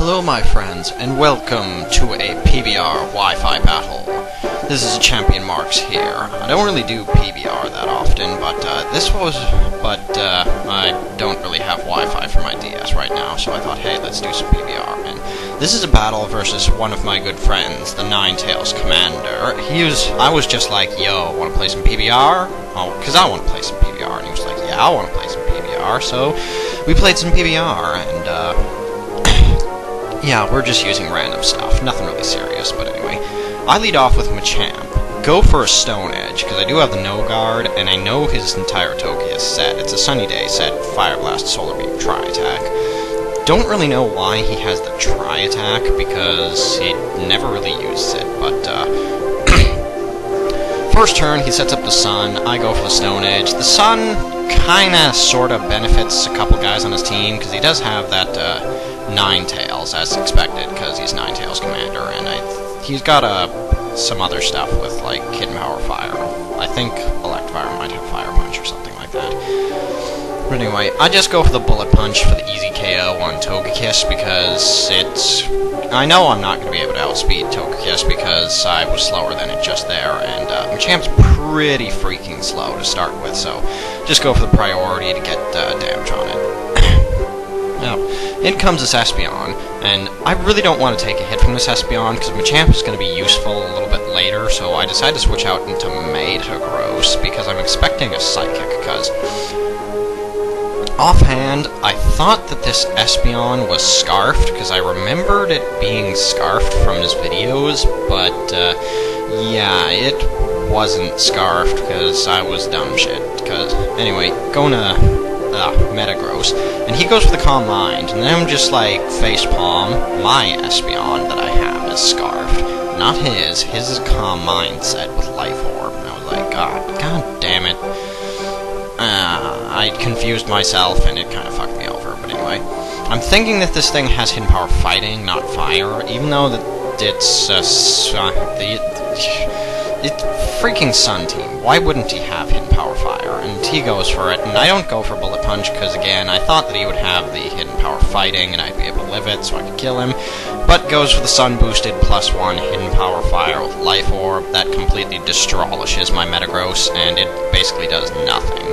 Hello my friends, and welcome to a PBR Wi-Fi battle. This is Champion Marks here. I don't really do PBR that often, but I don't really have Wi-Fi for my DS right now, so I thought, hey, let's do some PBR. And this is a battle versus one of my good friends, the Ninetales commander. I was just like, yo, wanna play some PBR? Oh, cause I wanna play some PBR, and he was like, yeah, I wanna play some PBR, so we played some PBR, and yeah, we're just using random stuff, nothing really serious, but anyway. I lead off with Machamp. Go for a Stone Edge, because I do have the No Guard, and I know his entire Toki is set. It's a Sunny Day set, Fire Blast, Solar Beam, Tri-Attack. Don't really know why he has the Tri-Attack, because he never really uses it, but first turn, he sets up the Sun, I go for the Stone Edge. The Sun kinda, sorta benefits a couple guys on his team, because he does have that, Ninetales, as expected, because he's Ninetales commander, and he's got some other stuff with, like, Hidden Power Fire. I think Electivire might have Fire Punch or something like that. But anyway, I just go for the Bullet Punch for the easy KO on Togekiss, because I know I'm not going to be able to outspeed Togekiss, because I was slower than it just there, and Machamp's pretty freaking slow to start with, so just go for the priority to get damage on it. Now, in comes this Espeon, and I really don't want to take a hit from this Espeon, because Machamp is going to be useful a little bit later, so I decided to switch out into Metagross, because I'm expecting a Psychic, because offhand, I thought that this Espeon was Scarfed, because I remembered it being Scarfed from his videos, but, yeah, it wasn't Scarfed, because I was dumb shit, because, anyway, going to Metagross, and he goes for the Calm Mind, and then I'm just like, facepalm, my Espeon that I have is Scarfed, not his is Calm Mind set with Life Orb, and I was like, god damn it, I confused myself, and it kind of fucked me over, but anyway, I'm thinking that this thing has Hidden Power Fighting, not Fire, even though that it's, it's freaking Sun Team. Why wouldn't he have Hidden Power Fire? And he goes for it, and I don't go for Bullet Punch, because again, I thought that he would have the Hidden Power Fighting, and I'd be able to live it, so I could kill him, but goes for the Sun Boosted +1 Hidden Power Fire with Life Orb. That completely destrolishes my Metagross, and it basically does nothing.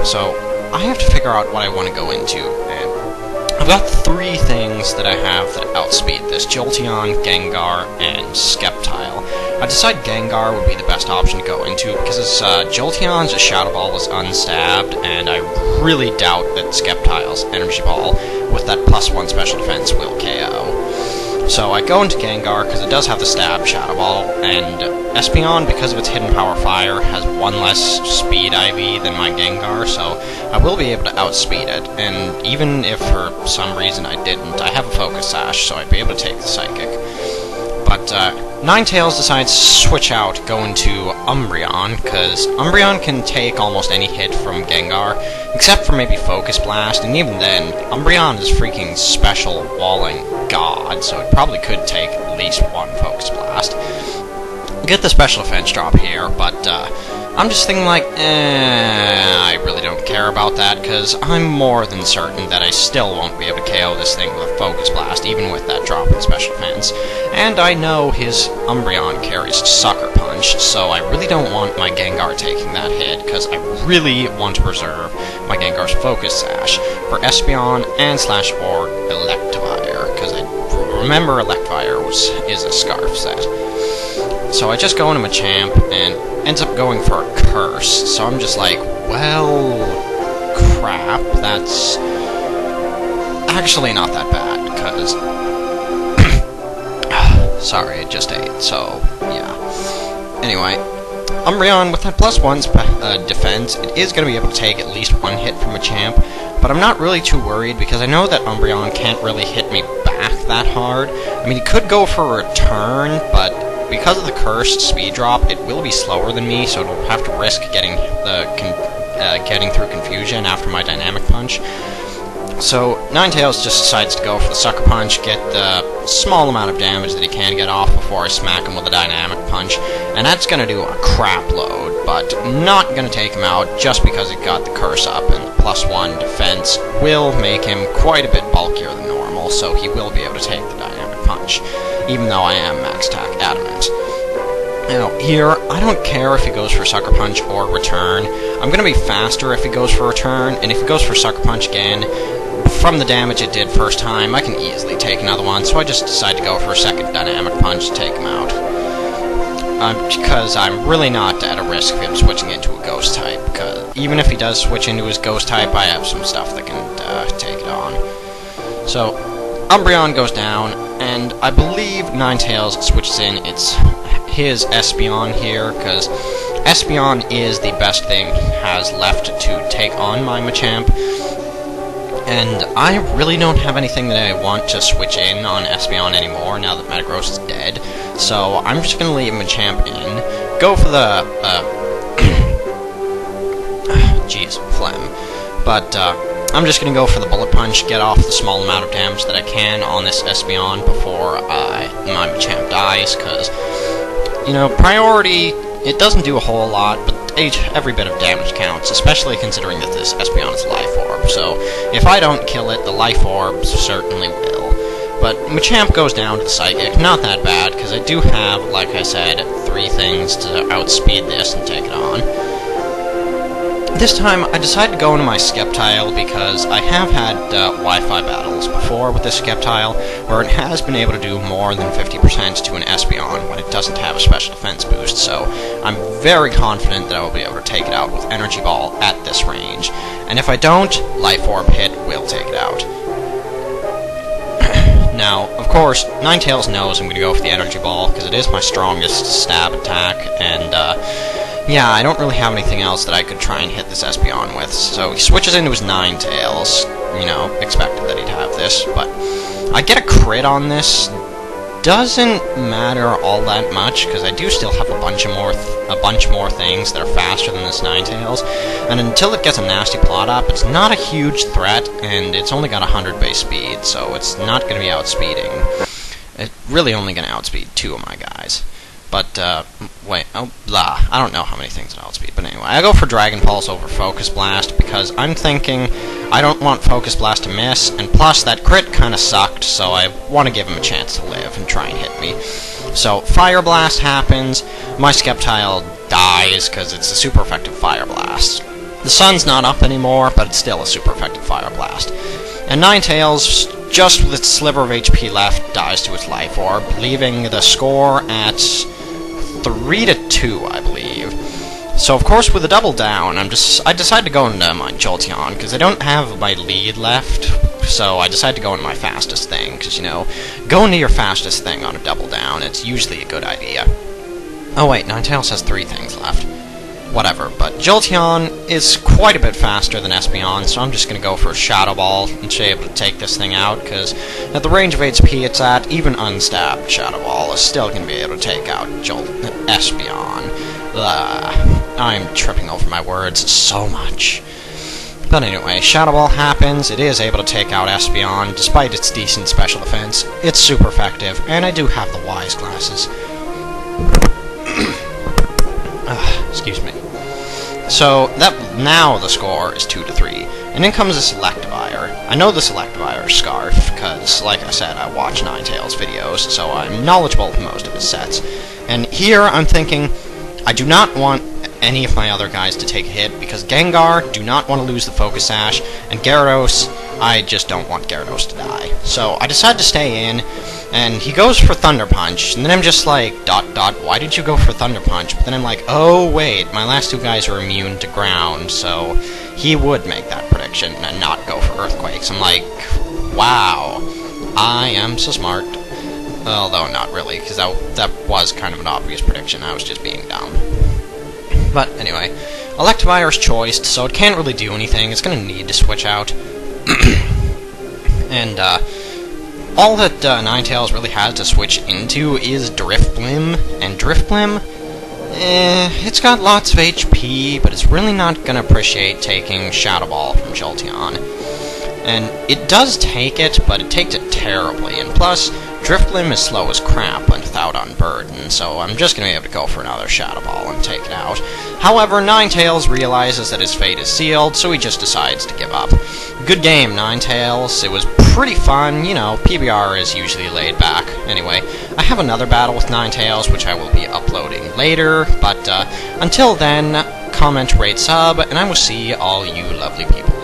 So, I have to figure out what I want to go into, and I've got three things that I have that outspeed this: Jolteon, Gengar, and Sceptile. I decided Gengar would be the best option to go into, because Jolteon's Shadow Ball is unstabbed, and I really doubt that Sceptile's Energy Ball, with that +1 special defense, will KO. So I go into Gengar, because it does have the stab Shadow Ball, and Espeon, because of its Hidden Power Fire, has one less speed IV than my Gengar, so I will be able to outspeed it, and even if for some reason I didn't, I have a Focus Sash, so I'd be able to take the Psychic. But Ninetales decides to switch out, go into Umbreon, because Umbreon can take almost any hit from Gengar, except for maybe Focus Blast, and even then, Umbreon is freaking special walling god, so it probably could take at least one Focus Blast. Get the special defense drop here, but I'm just thinking like, I really don't care about that, because I'm more than certain that I still won't be able to KO this thing with a Focus Blast, even with that drop in special defense. And I know his Umbreon carries Sucker Punch, so I really don't want my Gengar taking that hit, because I really want to preserve my Gengar's Focus Sash for Espeon and /or Electivire, because I remember Electivire is a Scarf set. So I just go into Machamp, and ends up going for a Curse, so I'm just like, well, crap, that's actually not that bad, because, sorry, I just ate, so, yeah. Anyway, Umbreon, with that +1 defense, it is going to be able to take at least one hit from Machamp, but I'm not really too worried, because I know that Umbreon can't really hit me back that hard. I mean, he could go for a return, but because of the cursed speed drop, it will be slower than me, so it'll have to risk getting through confusion after my Dynamic Punch. So Ninetales just decides to go for the Sucker Punch, get the small amount of damage that he can get off before I smack him with a Dynamic Punch, and that's going to do a crap load, but not going to take him out just because it got the curse up, and the +1 defense will make him quite a bit bulkier than normal. Ball, so he will be able to take the Dynamic Punch, even though I am Max Attack Adamant. Now, here, I don't care if he goes for Sucker Punch or Return. I'm going to be faster if he goes for Return, and if he goes for Sucker Punch again, from the damage it did first time, I can easily take another one, so I just decide to go for a second Dynamic Punch to take him out. Because I'm really not at a risk of him switching into a Ghost type, because even if he does switch into his Ghost type, I have some stuff that can take it on. So, Umbreon goes down, and I believe Ninetales switches in his Espeon here, because Espeon is the best thing he has left to take on my Machamp, and I really don't have anything that I want to switch in on Espeon anymore now that Metagross is dead, so I'm just going to leave Machamp in, go for the, phlegm, but, I'm just going to go for the Bullet Punch, get off the small amount of damage that I can on this Espeon before my Machamp dies, because, you know, priority, it doesn't do a whole lot, but every bit of damage counts, especially considering that this Espeon is Life Orb, so if I don't kill it, the Life Orb certainly will. But Machamp goes down to the Psychic, not that bad, because I do have, like I said, 3 things to outspeed this and take it on. This time, I decided to go into my Sceptile because I have had Wi-Fi battles before with this Sceptile, where it has been able to do more than 50% to an Espeon when it doesn't have a special defense boost, so I'm very confident that I will be able to take it out with Energy Ball at this range. And if I don't, Life Orb hit will take it out. Now, of course, Ninetales knows I'm going to go for the Energy Ball, because it is my strongest stab attack, and, yeah, I don't really have anything else that I could try and hit this Espeon with, so he switches into his Ninetales. You know, expected that he'd have this, but I get a crit on this. Doesn't matter all that much, because I do still have a bunch more things that are faster than this Ninetales, and until it gets a nasty plot up, it's not a huge threat, and it's only got 100 base speed, so it's not going to be outspeeding. It's really only going to outspeed 2 of my guys. But, I don't know how many things it outspeed, but anyway, I go for Dragon Pulse over Focus Blast, because I'm thinking I don't want Focus Blast to miss, and plus, that crit kinda sucked, so I want to give him a chance to live and try and hit me. So, Fire Blast happens, my Sceptile dies, because it's a super effective Fire Blast. The sun's not up anymore, but it's still a super effective Fire Blast. And Ninetales, just with its sliver of HP left, dies to its Life Orb, leaving the score at 3-2, I believe. So, of course, with a double down, I decided to go into my Jolteon, because I don't have my lead left, so I decided to go into my fastest thing, because, you know, go into your fastest thing on a double down, it's usually a good idea. Oh wait, Ninetales has 3 things left. Whatever, but Jolteon is quite a bit faster than Espeon, so I'm just going to go for a Shadow Ball and be able to take this thing out, because at the range of HP it's at, even unstabbed Shadow Ball is still going to be able to take out Espeon. I'm tripping over my words so much. But anyway, Shadow Ball happens, it is able to take out Espeon, despite its decent special defense. It's super effective, and I do have the Wise Glasses. Excuse me. So, now the score is 2-3, and in comes the Selectivire. I know the Selectivire Scarf, because, like I said, I watch Ninetales videos, so I'm knowledgeable of most of his sets. And here, I'm thinking, I do not want any of my other guys to take a hit, because Gengar do not want to lose the Focus Sash, and Gyarados, I just don't want Gyarados to die. So, I decide to stay in, and he goes for Thunder Punch, and then I'm just like, ... why did you go for Thunder Punch? But then I'm like, oh wait, my last 2 guys are immune to ground, so he would make that prediction and not go for Earthquakes. I'm like, wow, I am so smart. Although not really, because that was kind of an obvious prediction, I was just being dumb. But anyway, Electivire's choiced, so it can't really do anything, it's going to need to switch out. And, all that Ninetales really has to switch into is Drifblim, and Drifblim, it's got lots of HP, but it's really not going to appreciate taking Shadow Ball from Jolteon. And it does take it, but it takes it terribly, and plus, Driftlim is slow as crap when without Unburden, so I'm just going to be able to go for another Shadow Ball and take it out. However, Ninetales realizes that his fate is sealed, so he just decides to give up. Good game, Ninetales. It was pretty fun. You know, PBR is usually laid back. Anyway, I have another battle with Ninetales, which I will be uploading later, but until then, comment, rate, sub, and I will see all you lovely people.